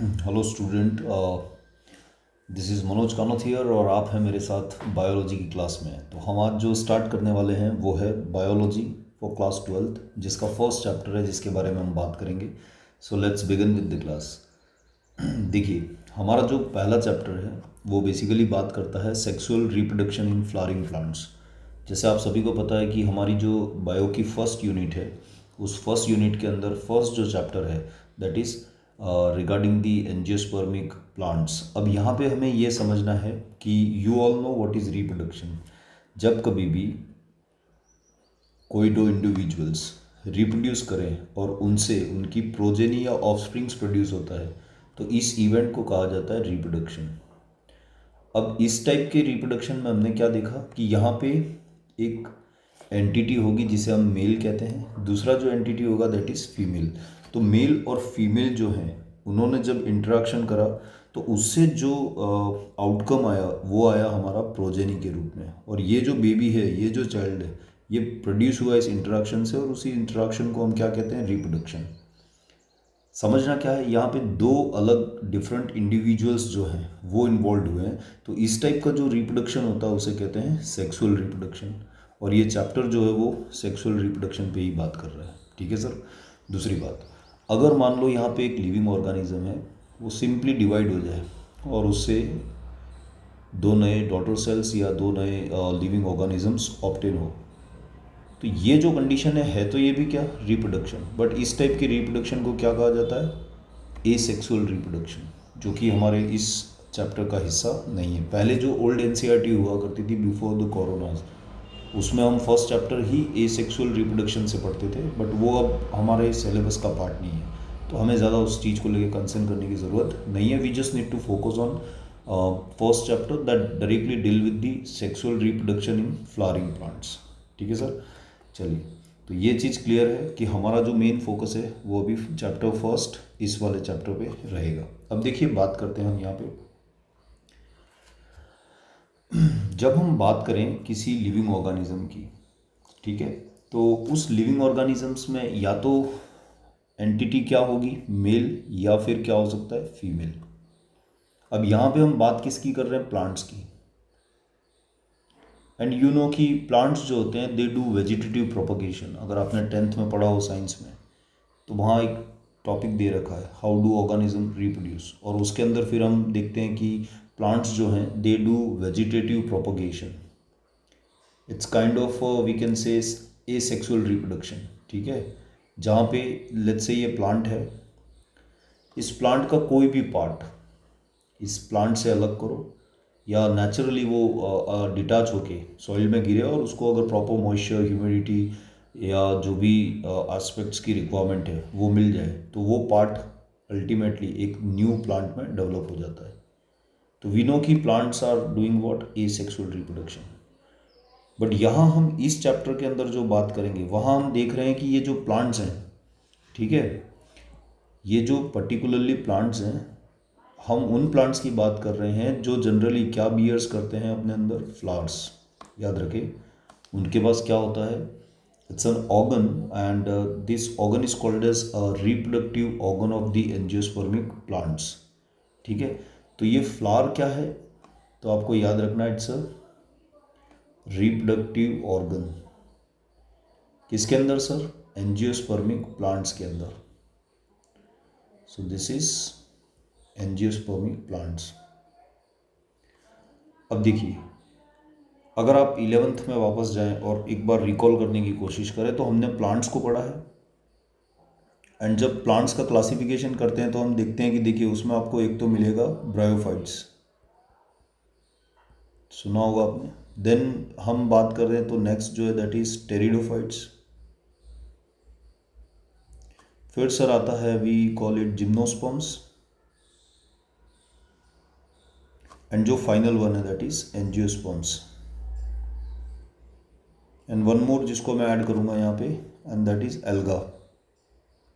Hello student, this is Manoj Kamat here और आप हैं मेरे साथ बायोलॉजी की क्लास में। तो हम आज जो स्टार्ट करने वाले हैं वो है बायोलॉजी फॉर क्लास 12th, जिसका फर्स्ट चैप्टर है जिसके बारे में हम बात करेंगे। So let's begin with the class. देखिए, हमारा जो पहला चैप्टर है वो बेसिकली बात करता है sexual reproduction in flowering plants. जैसे आप सभी को पता है कि हमारी जो बायो की फर्स्ट यूनिट है, उस फर्स्ट यूनिट के अंदर फर्स्ट जो चैप्टर है that is regarding the angiospermic plants. अब यहाँ पे हमें ये समझना है कि you all know what is reproduction. जब कभी भी कोई दो इंडिविजुअल्स रिप्रोड्यूस करें और उनसे उनकी प्रोजेनी या ऑफस्प्रिंग्स प्रोड्यूस होता है तो इस इवेंट को कहा जाता है रिप्रोडक्शन। अब इस टाइप के रिप्रोडक्शन में हमने क्या देखा कि यहाँ पे एक एंटिटी होगी जिसे हम मेल कहते हैं, दूसरा जो एंटिटी होगा दैट इज़ फीमेल। तो मेल और फीमेल जो हैं उन्होंने जब इंटरेक्शन करा तो उससे जो आउटकम आया वो आया हमारा प्रोजेनी के रूप में। और ये जो बेबी है, ये जो चाइल्ड है, ये प्रोड्यूस हुआ इस इंटरेक्शन से और उसी इंटरेक्शन को हम क्या कहते हैं, रिप्रोडक्शन। समझना क्या है, यहाँ पे दो अलग डिफरेंट इंडिविजुअल्स जो हैं वो इन्वॉल्व हुए हैं। तो इस टाइप का जो रिप्रोडक्शन होता है उसे कहते हैं सेक्सुअल रिप्रोडक्शन। और ये चैप्टर जो है वो सेक्सुअल रिप्रोडक्शन पे ही बात कर रहा है। ठीक है सर। दूसरी बात, अगर मान लो यहाँ पे एक लिविंग ऑर्गेनिज्म है, वो सिंपली डिवाइड हो जाए और उससे दो नए डॉटर सेल्स या दो नए लिविंग ऑर्गेनिजम्स ऑब्टेन हो, तो ये जो कंडीशन है तो ये भी क्या, रिप्रोडक्शन। बट इस टाइप की रिप्रोडक्शन को क्या कहा जाता है, एसेक्सुअल रिप्रोडक्शन, जो कि हमारे इस चैप्टर का हिस्सा नहीं है। पहले जो ओल्ड एनसीईआरटी हुआ करती थी बिफोर द कोरोनाज, उसमें हम फर्स्ट चैप्टर ही एसेक्सुअल रिप्रोडक्शन से पढ़ते थे, बट वो अब हमारे सिलेबस का पार्ट नहीं है, तो हमें ज़्यादा उस चीज़ को लेकर कंसर्न करने की ज़रूरत नहीं है। We just need to focus on first chapter that directly deal with the sexual reproduction in flowering plants. ठीक है सर। चलिए, तो ये चीज़ क्लियर है कि हमारा जो मेन फोकस है वो अभी चैप्टर फर्स्ट इस वाले चैप्टर पे रहेगा। अब देखिए, बात करते हैं हम यहाँ पे, जब हम बात करें किसी लिविंग ऑर्गेनिज्म की, ठीक है, तो उस लिविंग ऑर्गेनिजम्स में या तो एंटिटी क्या होगी, मेल, या फिर क्या हो सकता है, फीमेल। अब यहाँ पे हम बात किसकी कर रहे हैं, प्लांट्स की। एंड यू नो कि प्लांट्स जो होते हैं दे डू वेजिटेटिव प्रोपगेशन। अगर आपने 10th में पढ़ा हो साइंस में, तो वहाँ एक टॉपिक दे रखा है हाउ डू ऑर्गेनिज्म रिप्रोड्यूस, और उसके अंदर फिर हम देखते हैं कि प्लांट्स जो हैं they do vegetative propagation. It's kind of we can say asexual reproduction. ठीक है, जहाँ पे लेट्स से ये प्लांट है, इस प्लांट का कोई भी पार्ट इस प्लांट से अलग करो या नेचुरली वो डिटैच होके सॉइल में गिरे और उसको अगर प्रॉपर मॉइस्चर, ह्यूमिडिटी या जो भी एस्पेक्ट्स की रिक्वायरमेंट है वो मिल जाए, तो वो पार्ट अल्टीमेटली एक न्यू प्लांट में डेवलप हो जाता है। तो वी नो कि plants are doing what, asexual reproduction. But यहाँ हम इस चैप्टर के अंदर जो बात करेंगे वहाँ हम देख रहे हैं कि ये जो प्लांट्स हैं, ठीक है, ये जो पर्टिकुलरली प्लांट्स हैं, हम उन प्लांट्स की बात कर रहे हैं जो जनरली क्या बियर्स करते हैं अपने अंदर, फ्लावर्स। याद रखें, उनके पास क्या होता है, it's an organ and this organ is called as a reproductive organ of the angiospermic plants. ठीक है, तो ये फ्लावर क्या है, तो आपको याद रखना, इट्स अ रिप्रोडक्टिव ऑर्गन। किसके अंदर सर, एंजियोस्पर्मिक प्लांट्स के अंदर। So this is angiospermic plants. अब देखिए, अगर आप 11th में वापस जाएं और एक बार रिकॉल करने की कोशिश करें, तो हमने प्लांट्स को पढ़ा है। एंड जब प्लांट्स का क्लासिफिकेशन करते हैं तो हम देखते हैं कि देखिए उसमें आपको एक तो मिलेगा ब्रायोफाइट्स, सुना होगा आपने। देन हम बात कर रहे हैं तो नेक्स्ट जो है दैट इज टेरिडोफाइट्स। फिर सर आता है we call it gymnosperms. And जो फाइनल वन है that is angiosperms. And one more जिसको मैं ऐड करूंगा यहाँ पे, and that is algae,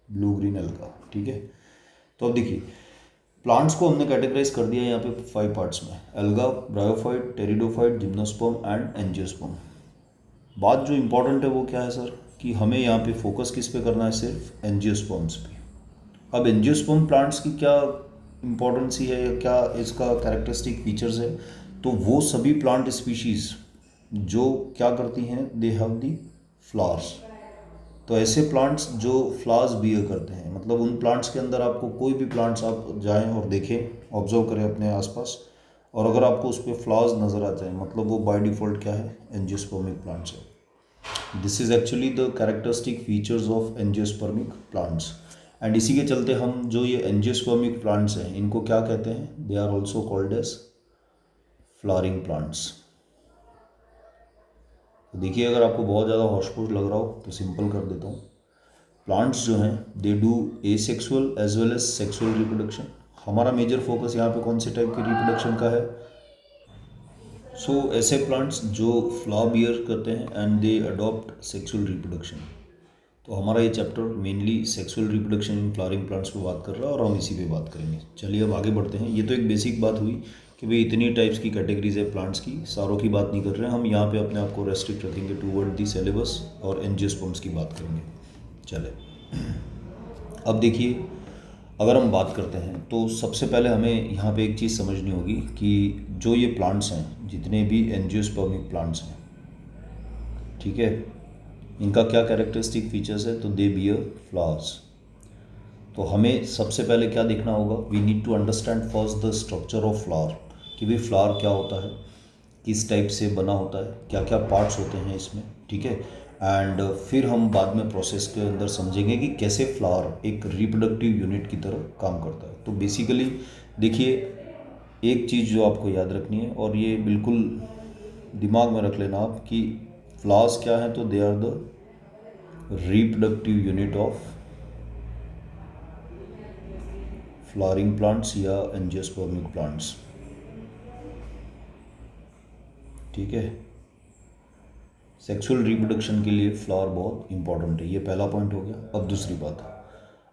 blue green algae. ठीक है, तो अब देखिए, प्लांट्स को हमने कैटेगराइज कर दिया यहाँ पे 5 पार्ट्स में, alga, bryophyte, pteridophyte, gymnosperm and angiosperm. बात जो इंपॉर्टेंट है वो क्या है सर, कि हमें यहाँ पे फोकस किस पे करना है, सिर्फ एंजियोस्पर्म्स पे। अब एंजियोस्पर्म प्लांट्स की क्या इम्पोर्टेंस ही है या क्या इसका कैरेक्टरिस्टिक फीचर्स है, तो वो सभी प्लांट स्पीशीज़ जो क्या करती हैं, दे हैव दी फ्लावर्स। तो ऐसे प्लांट्स जो फ्लावर्स बियर करते हैं, मतलब उन प्लांट्स के अंदर आपको कोई भी प्लांट्स आप जाएं और देखें, ऑब्जर्व करें अपने आसपास, और अगर आपको उस पर फ्लावर्स नज़र आ जाए, मतलब वो बाय डिफ़ॉल्ट क्या है, एंजियोस्पर्मिक प्लांट्स है। This is actually the characteristic features of angiospermic plants. And इसी के चलते हम जो ये एंजियोस्पर्मिक प्लांट्स हैं, इनको क्या कहते हैं, they are also called as flowering plants. तो देखिए, अगर आपको बहुत ज़्यादा हॉशपॉश लग रहा हो तो सिंपल कर देता हूँ। प्लांट्स जो हैं they do asexual as well as sexual reproduction. हमारा मेजर फोकस यहाँ पे कौन से टाइप के रिप्रोडक्शन का है, सो ऐसे प्लांट्स जो फ्लावर बियर करते हैं and they adopt sexual reproduction. तो हमारा ये chapter mainly sexual reproduction in flowering plants पे बात कर रहा है और हम इसी पे बात करेंगे। चलिए अब आगे बढ़ते हैं। ये तो एक बेसिक बात हुई कि भाई इतनी टाइप्स की कैटेगरीज है प्लांट्स की, सारों की बात नहीं कर रहे हैं हम यहाँ पे, अपने आप को रेस्ट्रिक्ट रखेंगे टूवर्ड दी सिलेबस और एंजियोस्पर्म्स की बात करेंगे। चले अब देखिए, अगर हम बात करते हैं तो सबसे पहले हमें यहाँ पे एक चीज़ समझनी होगी कि जो ये प्लांट्स हैं, जितने भी एंजियोस्पर्मिक प्लांट्स हैं, ठीक है, इनका क्या कैरेक्टरिस्टिक फीचर्स है, तो दे बियर फ्लावर्स। तो हमें सबसे पहले क्या देखना होगा, we need to understand first the structure of flower, कि भाई फ्लावर क्या होता है, किस टाइप से बना होता है, क्या क्या पार्ट्स होते हैं इसमें, ठीक है। एंड फिर हम बाद में प्रोसेस के अंदर समझेंगे कि कैसे फ्लावर एक रिप्रोडक्टिव यूनिट की तरह काम करता है। तो बेसिकली देखिए, एक चीज़ जो आपको याद रखनी है, और ये बिल्कुल दिमाग में रख लेना आप, कि फ्लावर्स क्या हैं, तो they are the reproductive unit of flowering plants या एंजियोस्पर्मिक प्लांट्स, ठीक है। सेक्सुअल रिप्रोडक्शन के लिए फ्लावर बहुत इंपॉर्टेंट है, ये पहला पॉइंट हो गया। अब दूसरी बात,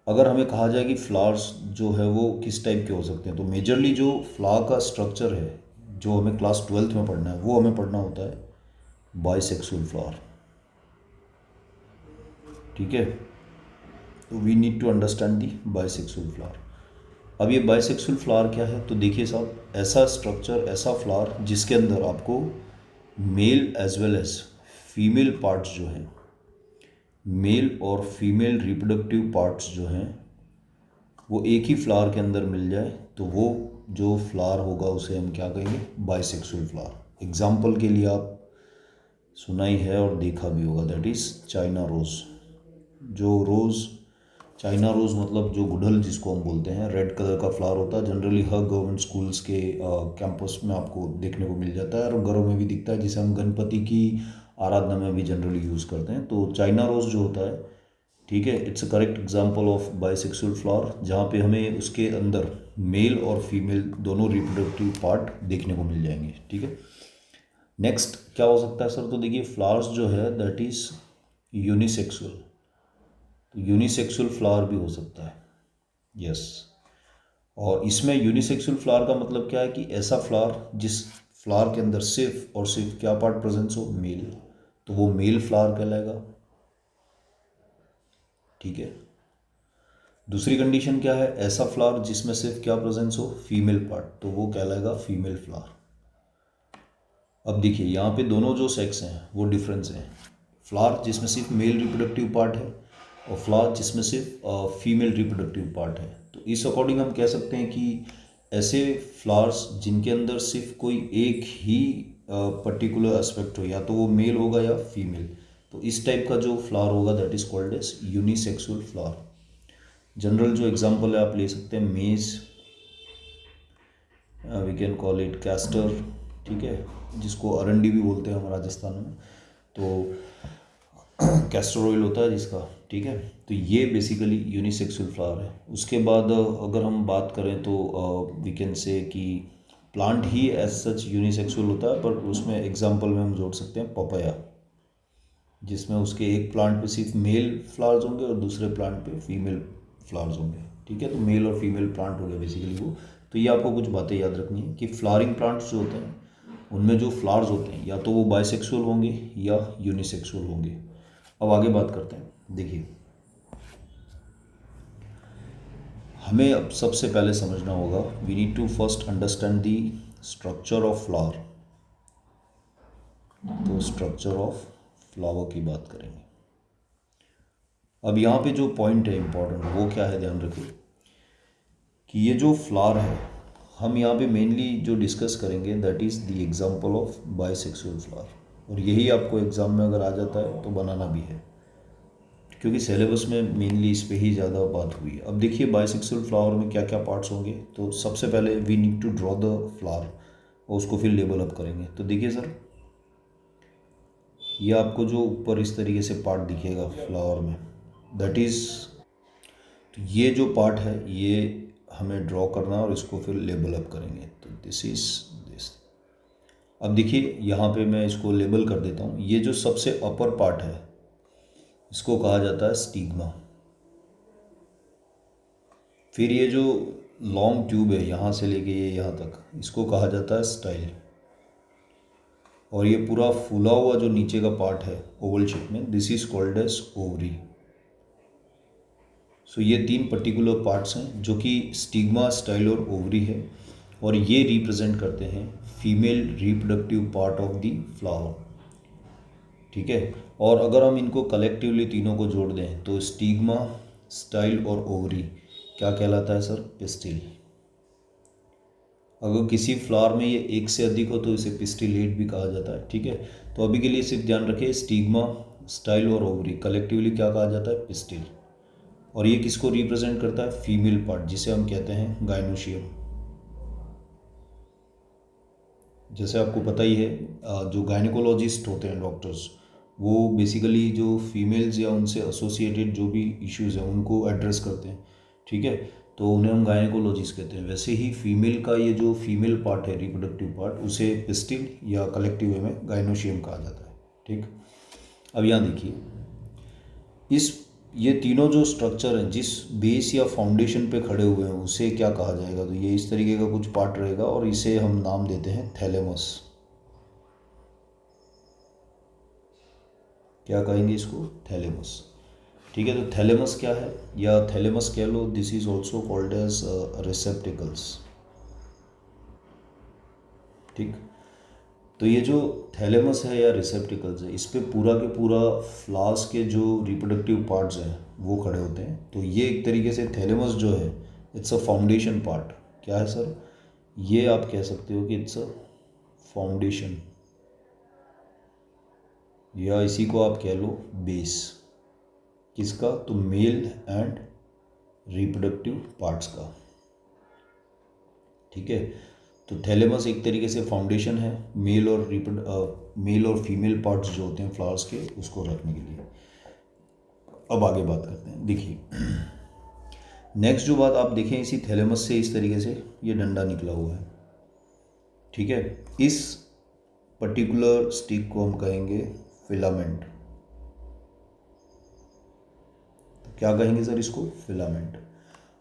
अगर हमें कहा जाए कि फ्लावर्स जो है वो किस टाइप के हो सकते हैं, तो मेजरली जो फ्लावर का स्ट्रक्चर है, जो हमें क्लास 12th में पढ़ना है, वो हमें पढ़ना होता है बाइसेक्सुअल फ्लावर, ठीक है। तो we need to understand the bisexual flower. अब ये बाइसेक्सुअल फ्लावर क्या है, तो देखिए साहब, ऐसा स्ट्रक्चर, ऐसा फ्लावर जिसके अंदर आपको male as well as female parts जो हैं, मेल और फीमेल रिप्रोडक्टिव पार्ट्स जो हैं, वो एक ही फ्लावर के अंदर मिल जाए, तो वो जो फ्लावर होगा उसे हम क्या कहेंगे, बाइसेक्सुअल फ्लावर। एग्जाम्पल के लिए आप सुना ही है और देखा भी होगा, दैट इज़ चाइना रोज़। जो रोज़, चाइना रोज़ मतलब जो गुड़हल जिसको हम बोलते हैं, रेड कलर का फ्लावर होता है, जनरली हर गवर्नमेंट स्कूल्स के कैंपस में आपको देखने को मिल जाता है और घरों में भी दिखता है, जिसे हम गणपति की आराधना में भी जनरली यूज़ करते हैं। तो चाइना रोज़ जो होता है, ठीक है, it's a correct example of bisexual flower, जहाँ पे हमें उसके अंदर मेल और फीमेल दोनों रिप्रोडक्टिव पार्ट देखने को मिल जाएंगे, ठीक है। नेक्स्ट क्या हो सकता है सर, तो देखिए फ्लावर्स जो है दैट इज़ यूनिसेक्सुअल। तो यूनिसेक्सुअल फ्लावर भी हो सकता है, यस। और इसमें यूनिसेक्सुअल फ्लावर का मतलब क्या है, कि ऐसा फ्लावर जिस फ्लावर के अंदर सिर्फ और सिर्फ क्या पार्ट प्रेजेंस हो, मेल, तो वो मेल फ्लावर कहलाएगा, ठीक है। दूसरी कंडीशन क्या है, ऐसा फ्लावर जिसमें सिर्फ क्या प्रेजेंस हो, फीमेल पार्ट, तो वो कहलाएगा फीमेल फ्लावर। अब देखिए, यहाँ पे दोनों जो सेक्स हैं वो डिफरेंस हैं। फ्लावर जिसमें सिर्फ मेल रिप्रोडक्टिव पार्ट है और फ्लावर जिसमें सिर्फ फीमेल रिप्रोडक्टिव पार्ट है। तो इस अकॉर्डिंग हम कह सकते हैं कि ऐसे फ्लावर्स जिनके अंदर सिर्फ कोई एक ही पर्टिकुलर एस्पेक्ट हो, या तो वो मेल होगा या फीमेल, तो इस टाइप का जो फ्लावर होगा that is called as unisexual flower. General जो एग्जांपल है आप ले सकते हैं, maize, we can call it castor, ठीक है, जिसको अरंडी भी बोलते हैं हम राजस्थान में, तो कैस्टर ऑयल होता है जिसका, ठीक है। तो ये बेसिकली यूनिसेक्सुअल फ्लावर है। उसके बाद अगर हम बात करें तो वी कैन से कि प्लांट ही एज सच यूनिसेक्सुअल होता है, पर उसमें एग्जांपल में हम जोड़ सकते हैं पपाया, जिसमें उसके एक प्लांट पे सिर्फ मेल फ्लावर्स होंगे और दूसरे प्लांट पे फीमेल फ्लावर्स होंगे, ठीक है। तो मेल और फीमेल प्लांट हो गया बेसिकली वो। तो ये आपको कुछ बातें याद रखनी है कि फ्लावरिंग प्लांट्स जो होते हैं उनमें जो फ्लावर्स होते हैं या तो वो बाइसेक्सुअल होंगे या यूनिसेक्सुअल होंगे। अब आगे बात करते हैं। देखिए, हमें अब सबसे पहले समझना होगा, we need to first understand the structure of flower. तो स्ट्रक्चर ऑफ फ्लावर की बात करेंगे। अब यहाँ पे जो पॉइंट है इम्पोर्टेंट, वो क्या है, ध्यान रखिए कि ये जो फ्लावर है, हम यहाँ पे मेनली जो डिस्कस करेंगे that is the example of bisexual flower. और यही आपको एग्ज़ाम में अगर आ जाता है तो बनाना भी है, क्योंकि सिलेबस में मेनली इस पे ही ज़्यादा बात हुई है। अब देखिए बाइसेक्सुअल फ्लावर में क्या क्या पार्ट्स होंगे। तो सबसे पहले we need to draw the flower और उसको फिर लेबल अप करेंगे। तो देखिए सर, ये आपको जो ऊपर इस तरीके से पार्ट दिखेगा फ्लावर में, दैट इज़, तो ये जो पार्ट है ये हमें ड्रॉ करना है और इसको फिर लेबल अप करेंगे। तो दिस इज़ दिस। अब देखिए यहाँ पे मैं इसको लेबल कर देता हूँ। ये जो सबसे अपर पार्ट है इसको कहा जाता है स्टिग्मा। फिर ये जो लॉन्ग ट्यूब है यहाँ से लेके ये यहाँ तक, इसको कहा जाता है स्टाइल। और ये पूरा फूला हुआ जो नीचे का पार्ट है ओवल शेप में, this is called as ovary. So ये तीन पर्टिकुलर पार्ट्स हैं जो कि स्टिग्मा, स्टाइल और ओवरी है, और ये रिप्रेजेंट करते हैं female reproductive part of the flower. ठीक है। और अगर हम इनको कलेक्टिवली तीनों को जोड़ दें तो स्टिग्मा, स्टाइल और ओवरी क्या कहलाता है सर, पिस्टिल। अगर किसी फ्लावर में ये एक से अधिक हो तो इसे पिस्टिलेट भी कहा जाता है। ठीक है। तो अभी के लिए सिर्फ ध्यान रखिए, स्टिग्मा, स्टाइल और ओवरी कलेक्टिवली क्या कहा जाता है, पिस्टिल। और ये किसको रिप्रेजेंट करता है, फीमेल पार्ट, जिसे हम कहते हैं गाइनोशियम। जैसे आपको पता ही है, जो गायनिकोलॉजिस्ट होते हैं डॉक्टर्स, वो बेसिकली जो फीमेल्स या उनसे एसोसिएटेड जो भी इश्यूज़ हैं उनको एड्रेस करते हैं। ठीक है। तो उन्हें हम गायनिकोलॉजिस्ट कहते हैं। वैसे ही फीमेल का ये जो फीमेल पार्ट है, रिप्रोडक्टिव पार्ट, उसे पिस्टिल या कलेक्टिव वे में गायनोशियम कहा जाता है। ठीक। अब यहाँ देखिए, इस ये तीनों जो स्ट्रक्चर हैं जिस बेस या फाउंडेशन पे खड़े हुए हैं उसे क्या कहा जाएगा। तो ये इस तरीके का कुछ पार्ट रहेगा और इसे हम नाम देते हैं थैलेमस। क्या कहेंगे इसको, थैलेमस। ठीक है। तो थैलेमस क्या है, या थैलेमस कह लो, this is also called as receptacles. ठीक। तो ये जो थैलेमस है या रिसेप्टिकल्स है, इस पे पूरा के पूरा फ्लावर्स के जो रिप्रोडक्टिव पार्ट्स हैं वो खड़े होते हैं। तो ये एक तरीके से थैलेमस जो है, इट्स अ फाउंडेशन पार्ट। क्या है सर, ये आप कह सकते हो कि इट्स अ फाउंडेशन, या इसी को आप कह लो बेस। किसका, तो मेल एंड रिप्रोडक्टिव पार्ट्स का। ठीक है। तो थैलेमस एक तरीके से फाउंडेशन है मेल और फीमेल पार्ट्स जो होते हैं फ्लावर्स के, उसको रखने के लिए। अब आगे बात करते हैं। देखिए नेक्स्ट जो बात आप देखें, इसी थैलेमस से इस तरीके से ये डंडा निकला हुआ है। ठीक है। इस पर्टिकुलर स्टिक को हम कहेंगे फिलामेंट। तो क्या कहेंगे सर इसको, फिलामेंट।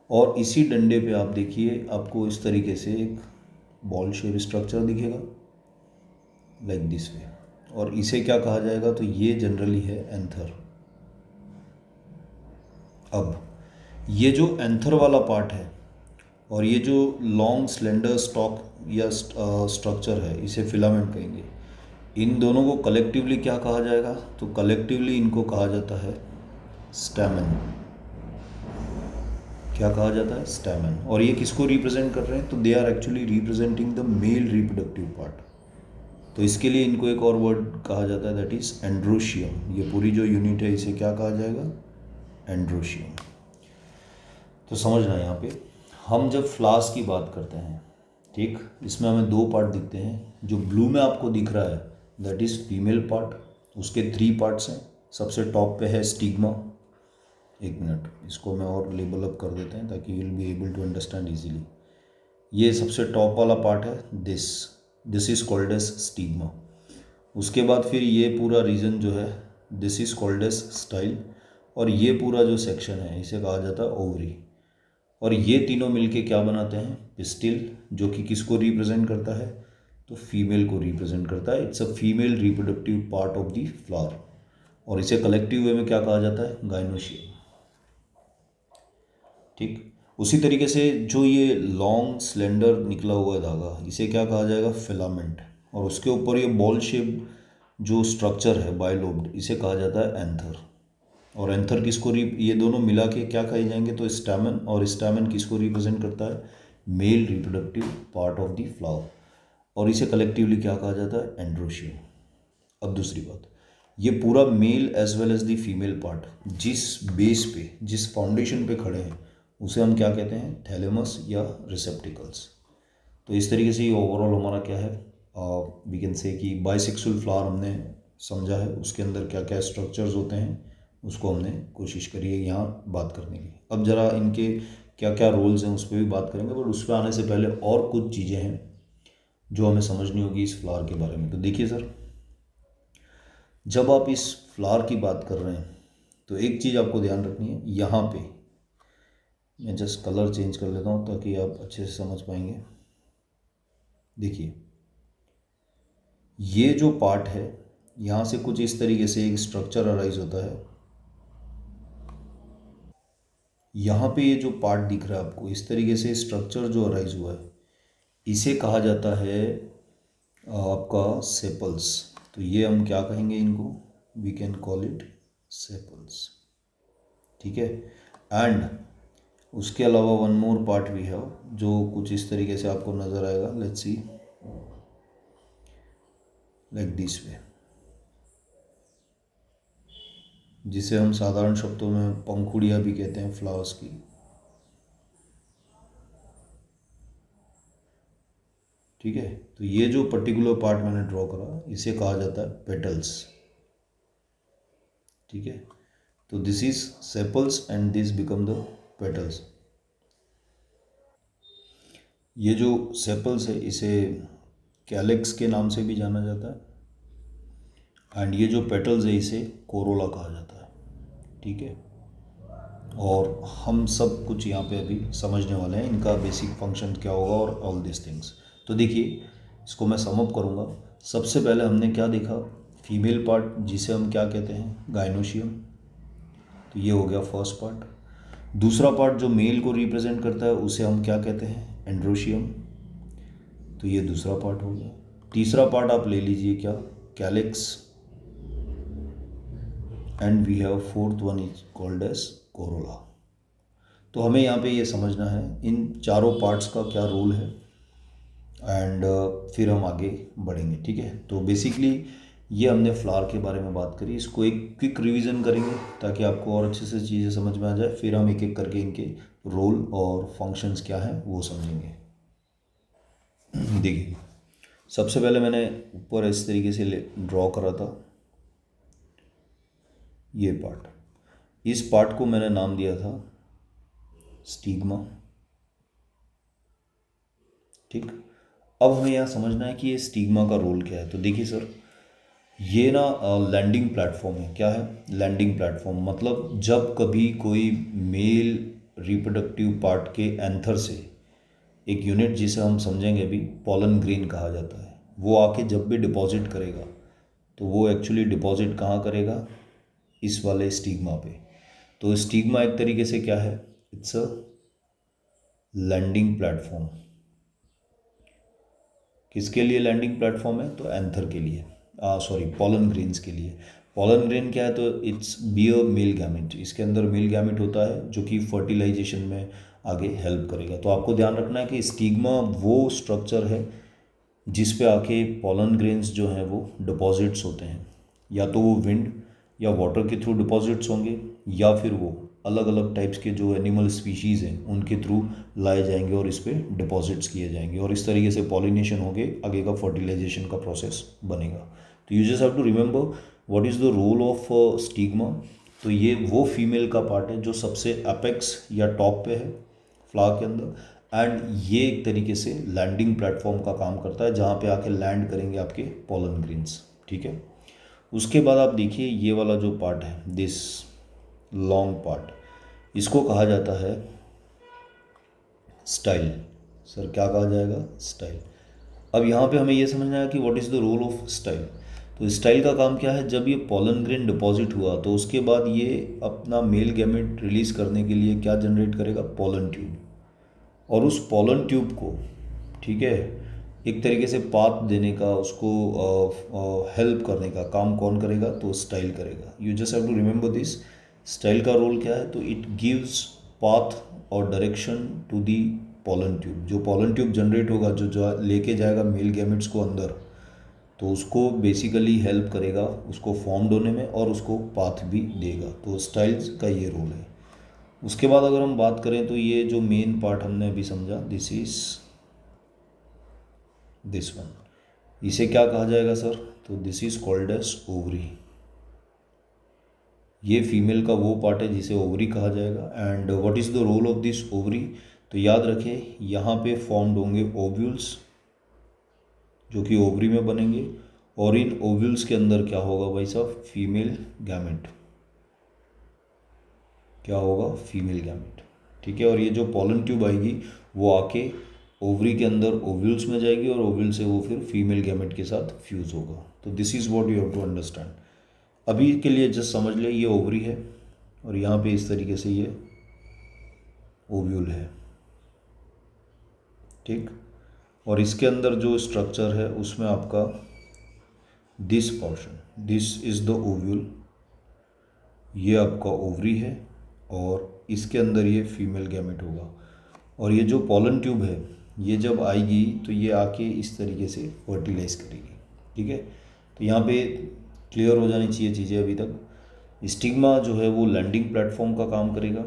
और इसी डंडे पे आप देखिए, आपको इस तरीके से एक बॉल शेप स्ट्रक्चर दिखेगा, लाइक दिस वे। और इसे क्या कहा जाएगा, तो ये जनरली है एंथर। अब ये जो एंथर वाला पार्ट है और ये जो लॉन्ग स्लेंडर स्टॉक या स्ट्रक्चर है, इसे फिलामेंट कहेंगे। इन दोनों को कलेक्टिवली क्या कहा जाएगा, तो कलेक्टिवली इनको कहा जाता है स्टैमेन। क्या कहा जाता है, स्टैमेन। और ये किसको रिप्रेजेंट कर रहे हैं, तो they are actually representing the male reproductive part. तो इसके लिए इनको एक और वर्ड कहा जाता है, दैट इज एंड्रोशियम। ये पूरी जो यूनिट है इसे क्या कहा जाएगा, एंड्रोशियम। तो समझना यहाँ पे, हम जब फ्लावर्स की बात करते हैं, ठीक, इसमें हमें दो पार्ट दिखते हैं। जो ब्लू में आपको दिख रहा है दैट इज़ फीमेल पार्ट, उसके 3 पार्ट्स हैं। सबसे टॉप पे है स्टिग्मा। एक मिनट, इसको मैं और लेबल अप कर देते हैं ताकि you will be able to understand easily. ये सबसे टॉप वाला पार्ट है, this is called as stigma. उसके बाद फिर ये पूरा रीजन जो है, this is called as style. और ये पूरा जो सेक्शन है इसे कहा जाता है ओवरी। और ये तीनों मिलके क्या बनाते हैं, पिस्टिल, जो कि किसको रिप्रेजेंट करता है, तो फीमेल को रिप्रेजेंट करता है। It's a female reproductive part of the flower. और इसे कलेक्टिव वे में क्या कहा जाता है, गाइनोशियम। ठीक। उसी तरीके से जो ये लॉन्ग स्लेंडर निकला हुआ धागा, इसे क्या कहा जाएगा? फिलामेंट। और उसके ऊपर ये बॉल शेप जो स्ट्रक्चर है बाइलोब्ड, इसे कहा जाता है एंथर। और एंथर किसको ये दोनों मिला के क्या कहे जाएंगे? तो स्टैमेन। और स्टैमेन किसको रिप्रेजेंट करता है? Mail reproductive part of the flower. और इसे कलेक्टिवली क्या कहा जाता है? एंड्रोशियम। अब दूसरी बात, ये पूरा male as well as the female part जिस बेस पे, जिस फाउंडेशन पे खड़े हैं, उसे हम क्या कहते हैं? थैलेमस या रिसेप्टिकल्स। तो इस तरीके से ये ओवरऑल हमारा क्या है, वी कैन से कि बाइसेक्सुअल फ्लावर हमने समझा है, उसके अंदर क्या क्या स्ट्रक्चर्स होते हैं उसको हमने कोशिश करी है यहाँ बात करने की। अब ज़रा इनके क्या क्या रोल्स हैं उस पर भी बात करेंगे, बट उस पर आने से पहले और कुछ चीज़ें हैं जो हमें समझनी होगी इस फ्लावर के बारे में। तो देखिए सर, जब आप इस फ्लावर की बात कर रहे हैं तो एक चीज़ आपको ध्यान रखनी है, यहाँ पे मैं जस्ट कलर चेंज कर लेता हूँ ताकि आप अच्छे से समझ पाएंगे। देखिए, ये जो पार्ट है, यहाँ से कुछ इस तरीके से एक स्ट्रक्चर अराइज होता है। यहाँ पे ये जो पार्ट दिख रहा है आपको, इस तरीके से स्ट्रक्चर जो अराइज हुआ है, इसे कहा जाता है आपका सेपल्स। तो ये हम क्या कहेंगे इनको? We can call it sepals. ठीक है। एंड उसके अलावा वन मोर पार्ट भी है जो कुछ इस तरीके से आपको नज़र आएगा। Let's see, like this way, जिसे हम साधारण शब्दों में पंखुड़ियाँ भी कहते हैं फ्लावर्स की। ठीक है। तो ये जो पर्टिकुलर पार्ट मैंने ड्रॉ करा, इसे कहा जाता है पेटल्स। ठीक है। तो this is sepals and this become the petals. ये जो सेपल्स है इसे कैलेक्स के नाम से भी जाना जाता है, एंड ये जो पेटल्स है इसे कोरोला कहा जाता है। ठीक है। और हम सब कुछ यहाँ पे अभी समझने वाले हैं, इनका बेसिक फंक्शन क्या होगा और ऑल दिस थिंग्स। तो देखिए, इसको मैं सम अप करूँगा। सबसे पहले हमने क्या देखा? फीमेल पार्ट, जिसे हम क्या कहते हैं? गाइनोशियम। तो ये हो गया फर्स्ट पार्ट। दूसरा पार्ट जो मेल को रिप्रेजेंट करता है उसे हम क्या कहते हैं? एंड्रोशियम। तो ये दूसरा पार्ट हो गया। तीसरा पार्ट आप ले लीजिए क्या? Calyx. And we have fourth one is called as corolla. तो हमें यहाँ पे ये समझना है इन चारों पार्ट्स का क्या रोल है, एंड फिर हम आगे बढ़ेंगे। ठीक है। तो बेसिकली ये हमने फ्लावर के बारे में बात करी। इसको एक क्विक रिवीजन करेंगे ताकि आपको और अच्छे से चीज़ें समझ में आ जाए, फिर हम एक एक करके इनके रोल और फंक्शंस क्या हैं वो समझेंगे। देखिए, सबसे पहले मैंने ऊपर इस तरीके से ड्रॉ करा था ये पार्ट। इस पार्ट को मैंने नाम दिया था स्टिग्मा। ठीक। अब हमें यहाँ समझना है कि ये स्टिग्मा का रोल क्या है। तो देखिए सर, ये ना लैंडिंग प्लेटफॉर्म है। क्या है? Landing platform. मतलब जब कभी कोई मेल रिप्रोडक्टिव पार्ट के एंथर से एक यूनिट, जिसे हम समझेंगे अभी पॉलन ग्रेन कहा जाता है, वो आके जब भी डिपॉजिट करेगा तो वो एक्चुअली डिपॉजिट कहाँ करेगा? इस वाले स्टिग्मा पे। तो स्टिग्मा एक तरीके से क्या है? It's a landing platform. किसके लिए लैंडिंग प्लेटफॉर्म है? तो एंथर के लिए, सॉरी पॉलन ग्रेन्स के लिए। पॉलन ग्रेन क्या है? तो it's be a male gamete. इसके अंदर मेल गैमेट होता है जो कि फर्टिलाइजेशन में आगे हेल्प करेगा। तो आपको ध्यान रखना है कि स्टिग्मा वो स्ट्रक्चर है जिस पे आके पॉलन ग्रेन्स जो हैं वो डिपॉजिट्स होते हैं। या तो वो विंड या वाटर के थ्रू डिपॉजिट्स होंगे, या फिर वो अलग अलग टाइप्स के जो एनिमल स्पीशीज़ हैं उनके थ्रू लाए जाएंगे और इस पर डिपॉजिट्स किए जाएंगे, और इस तरीके से पॉलिनेशन होके आगे का फर्टिलाइजेशन का प्रोसेस बनेगा। तो you just have to remember what is the role of stigma. तो ये वो फीमेल का पार्ट है जो सबसे अपेक्स या टॉप पे है फ्लावर के अंदर, एंड ये एक तरीके से लैंडिंग प्लेटफॉर्म का काम करता है जहाँ पे आके लैंड करेंगे आपके पॉलन ग्रेन्स। ठीक है। उसके बाद आप देखिए ये वाला जो पार्ट है, दिस लॉन्ग पार्ट, इसको कहा जाता है स्टाइल। सर क्या कहा जाएगा? स्टाइल। अब यहाँ पे हमें ये समझना है कि what is the role of style. तो स्टाइल का काम क्या है? जब ये पॉलन ग्रेन डिपॉजिट हुआ तो उसके बाद ये अपना मेल गैमेट रिलीज करने के लिए क्या जनरेट करेगा? Pollen tube. और उस पोलन ट्यूब को, ठीक है, एक तरीके से पाथ देने का, उसको हेल्प करने का काम कौन करेगा? तो स्टाइल करेगा। You just have to remember this. Style का रोल क्या है? तो इट गिव्स पाथ और direction to the pollen tube. जो पोलन ट्यूब जनरेट होगा, जो लेके जाएगा मेल गैमेट्स को अंदर, तो उसको बेसिकली हेल्प करेगा उसको फॉर्म्ड होने में, और उसको पाथ भी देगा। तो स्टाइल्स का ये रोल है। उसके बाद अगर हम बात करें तो ये जो मेन पार्ट हमने अभी समझा, दिस इज दिस वन, इसे क्या कहा जाएगा सर? तो this is called as ovary. ये फीमेल का वो पार्ट है जिसे ओवरी कहा जाएगा। And what is the role of this ovary? तो याद रखें, यहाँ पे फॉर्म्ड होंगे ओव्यूल्स जो कि ओवरी में बनेंगे, और इन ओव्यूल्स के अंदर क्या होगा भाई साहब? Female gamete. क्या होगा? Female gamete. ठीक है। और ये जो पोलन ट्यूब आएगी वो आके ओवरी के अंदर ओव्यूल्स में जाएगी, और ओव्यूल से वो फिर फीमेल गैमेट के साथ फ्यूज़ होगा। तो this is what you have to understand. अभी के लिए जस्ट समझ ले, ये ओवरी है और यहाँ पे इस तरीके से ये ओव्यूल है, ठीक। और इसके अंदर जो स्ट्रक्चर है उसमें आपका this portion, this is the ovule, ये आपका ओवरी है, और इसके अंदर ये फीमेल गैमेट होगा। और ये जो पोलन ट्यूब है, ये जब आएगी तो ये आके इस तरीके से फर्टिलाइज करेगी, ठीक है। तो यहाँ पे क्लियर हो जानी चाहिए चीज़ें अभी तक। स्टिग्मा जो है वो लैंडिंग प्लेटफॉर्म का काम करेगा,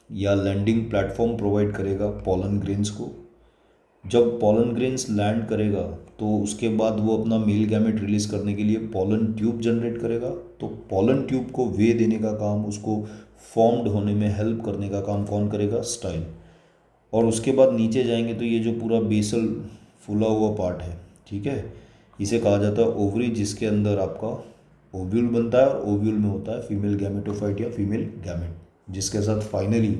या लैंडिंग प्लेटफॉर्म प्रोवाइड करेगा पोलन ग्रेन्स को। जब पोलन ग्रेन्स लैंड करेगा तो उसके बाद वो अपना मेल गैमेट रिलीज करने के लिए पोलन ट्यूब जनरेट करेगा। तो पोलन ट्यूब को वे देने का काम, उसको फॉर्म्ड होने में हेल्प करने का काम कौन करेगा? स्टाइल। और उसके बाद नीचे जाएंगे तो ये जो पूरा बेसल फूला हुआ पार्ट है, ठीक है, इसे कहा जाता है ओवरी, जिसके अंदर आपका ओव्यूल बनता है, और ओव्यूल में होता है फीमेल गैमेटोफाइट या फीमेल गैमेट, जिसके साथ फाइनली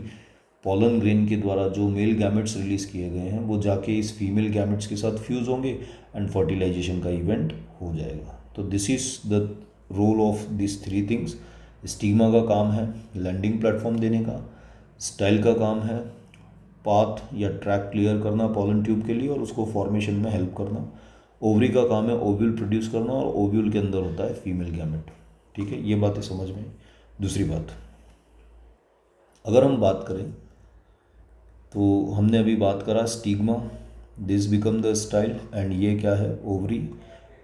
पोलन ग्रेन के द्वारा जो मेल गैमेट्स रिलीज किए गए हैं वो जाके इस फीमेल गैमेट्स के साथ फ्यूज होंगे एंड फर्टिलाइजेशन का इवेंट हो जाएगा। तो this is the role of this three things. Stigma का काम है लैंडिंग प्लेटफॉर्म देने का, स्टाइल का काम है पाथ या ट्रैक क्लियर करना पोलन ट्यूब के लिए और उसको फॉर्मेशन में हेल्प करना, ओवरी का काम है ओव्यूल प्रोड्यूस करना, और ओव्यूल के अंदर होता है फीमेल गैमेट। ठीक है, ये बातें समझ में। दूसरी बात, अगर हम बात करें तो हमने अभी बात करा stigma, this become the style, and ये क्या है? ओवरी।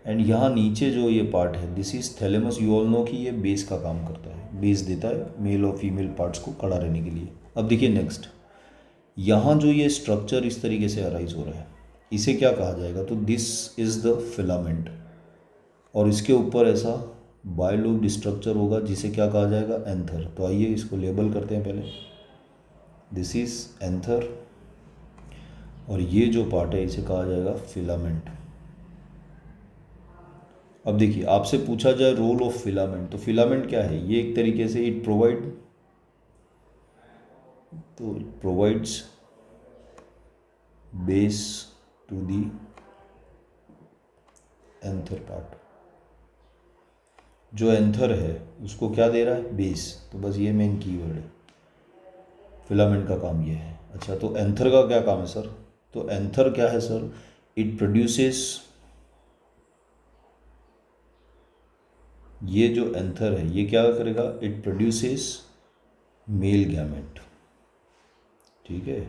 एंड यहाँ नीचे जो ये पार्ट है, this is thalamus. You all know कि ये बेस का काम करता है, बेस देता है मेल और फीमेल पार्ट्स को खड़ा रहने के लिए। अब देखिए नेक्स्ट, यहाँ जो ये स्ट्रक्चर इस तरीके से अराइज हो रहा है, इसे क्या कहा जाएगा? तो दिस इज द फिलामेंट, और इसके ऊपर ऐसा बायलोब्ड स्ट्रक्चर होगा जिसे क्या कहा जाएगा? एंथर। तो आइए इसको लेबल करते हैं पहले। दिस इज एंथर, और ये जो पार्ट है इसे कहा जाएगा फिलामेंट। अब देखिए, आपसे पूछा जाए रोल ऑफ फिलामेंट, तो फिलामेंट क्या है? ये एक तरीके से it provides base to the anther part. जो एंथर है उसको क्या दे रहा है? बेस। तो बस ये मेन कीवर्ड है, फिलामेंट का काम ये है। अच्छा, तो एंथर का क्या काम है सर? तो एंथर क्या है सर? इट प्रोड्यूसेस, ये जो एंथर है ये क्या करेगा? इट प्रोड्यूसेस मेल गैमेट, ठीक है।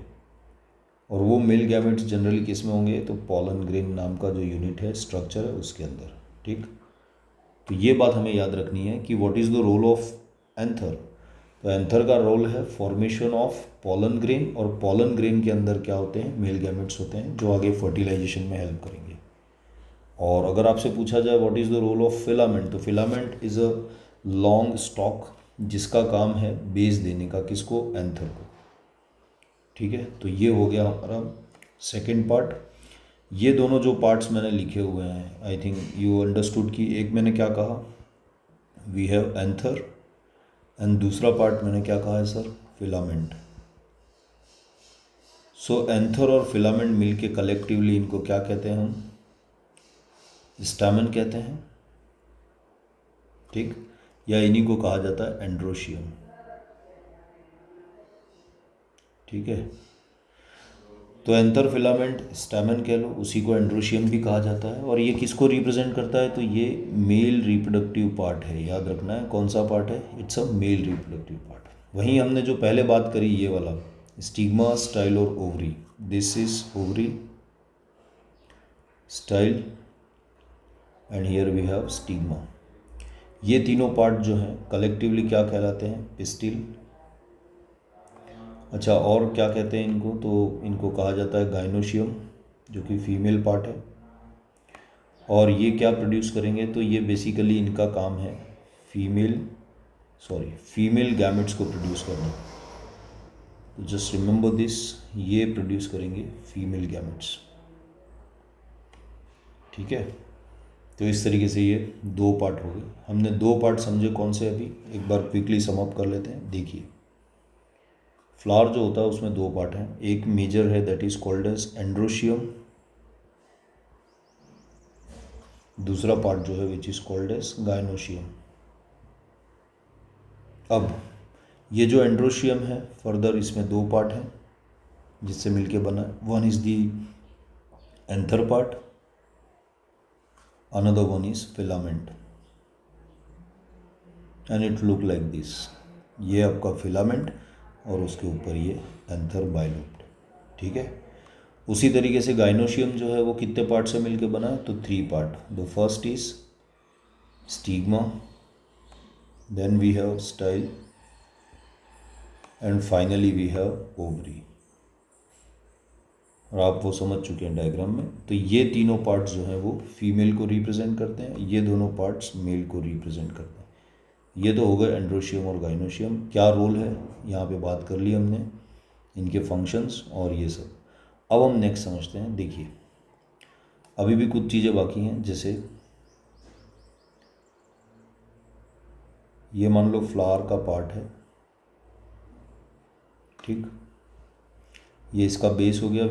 और वो मेल गैमेट्स जनरली किस में होंगे? तो पोलन ग्रेन नाम का जो यूनिट है, स्ट्रक्चर है, उसके अंदर, ठीक। तो ये बात हमें याद रखनी है कि what is the role of anther. तो एंथर का रोल है फॉर्मेशन ऑफ पोलन ग्रेन, और पोलन ग्रेन के अंदर क्या होते हैं? मेल गैमेट्स होते हैं जो आगे फर्टिलाइजेशन में हेल्प करेंगे। और अगर आपसे पूछा जाए what is the role of filament, तो filament is a long stalk जिसका काम है बेस देने का, किसको? एंथर को, ठीक है। तो ये हो गया हमारा सेकेंड पार्ट। ये दोनों जो पार्ट्स मैंने लिखे हुए हैं, आई थिंक यू अंडरस्टूड कि एक मैंने क्या कहा, वी हैव एंथर, एंड दूसरा पार्ट मैंने क्या कहा है सर? फिलामेंट। सो एंथर और फिलामेंट मिलके कलेक्टिवली इनको क्या कहते हैं? हम स्टैमेन कहते हैं, ठीक। या इन्हीं को कहा जाता है एंड्रोशियम, ठीक है। तो एंथर फिलामेंट स्टैमेन कह लो, उसी को एंड्रोशियम भी कहा जाता है। और ये किसको रिप्रेजेंट करता है? तो ये मेल रिप्रोडक्टिव पार्ट है, याद रखना है कौन सा पार्ट है, it's a male reproductive part. वहीं हमने जो पहले बात करी ये वाला स्टिग्मा, स्टाइल और ovary, this is ovary, style and here we have stigma. ये तीनों पार्ट जो हैं कलेक्टिवली क्या कहलाते हैं? पिस्टिल। अच्छा, और क्या कहते हैं इनको? तो इनको कहा जाता है गाइनोशियम, जो कि फीमेल पार्ट है। और ये क्या प्रोड्यूस करेंगे? तो ये बेसिकली इनका काम है फीमेल गैमेट्स को प्रोड्यूस करना। तो जस्ट रिमेंबर दिस, ये प्रोड्यूस करेंगे फीमेल गैमेट्स। ठीक है, तो इस तरीके से ये दो पार्ट हो गए। हमने दो पार्ट समझे कौन से, अभी एक बार क्विकली सम अप कर लेते हैं। देखिए, फ्लावर जो होता है उसमें दो पार्ट हैं, एक मेजर है that is called as androecium, दूसरा पार्ट जो है which is called as gynoecium. अब ये जो एंड्रोशियम है, फर्दर इसमें दो पार्ट हैं जिससे मिलके बना है। One is the anther part, another one is filament, and it look like this. ये आपका फिलामेंट और उसके ऊपर ये एंथर बाइलोब्ड। ठीक है, उसी तरीके से गाइनोशियम जो है वो कितने पार्ट से मिलके बना है? तो three part. The first is stigma, then we have style and finally we have ovary. और आप वो समझ चुके हैं डायग्राम में। तो ये तीनों पार्ट्स जो हैं वो फीमेल को रिप्रेजेंट करते हैं, ये दोनों पार्ट्स मेल को रिप्रेजेंट करते हैं। ये तो हो गए एंड्रोशियम और गाइनोशियम, क्या रोल है यहाँ पे बात कर ली हमने, इनके फंक्शंस और ये सब। अब हम नेक्स्ट समझते हैं। देखिए, अभी भी कुछ चीज़ें बाकी हैं, जैसे ये मान लो फ्लावर का पार्ट है, ठीक, ये इसका बेस हो गया।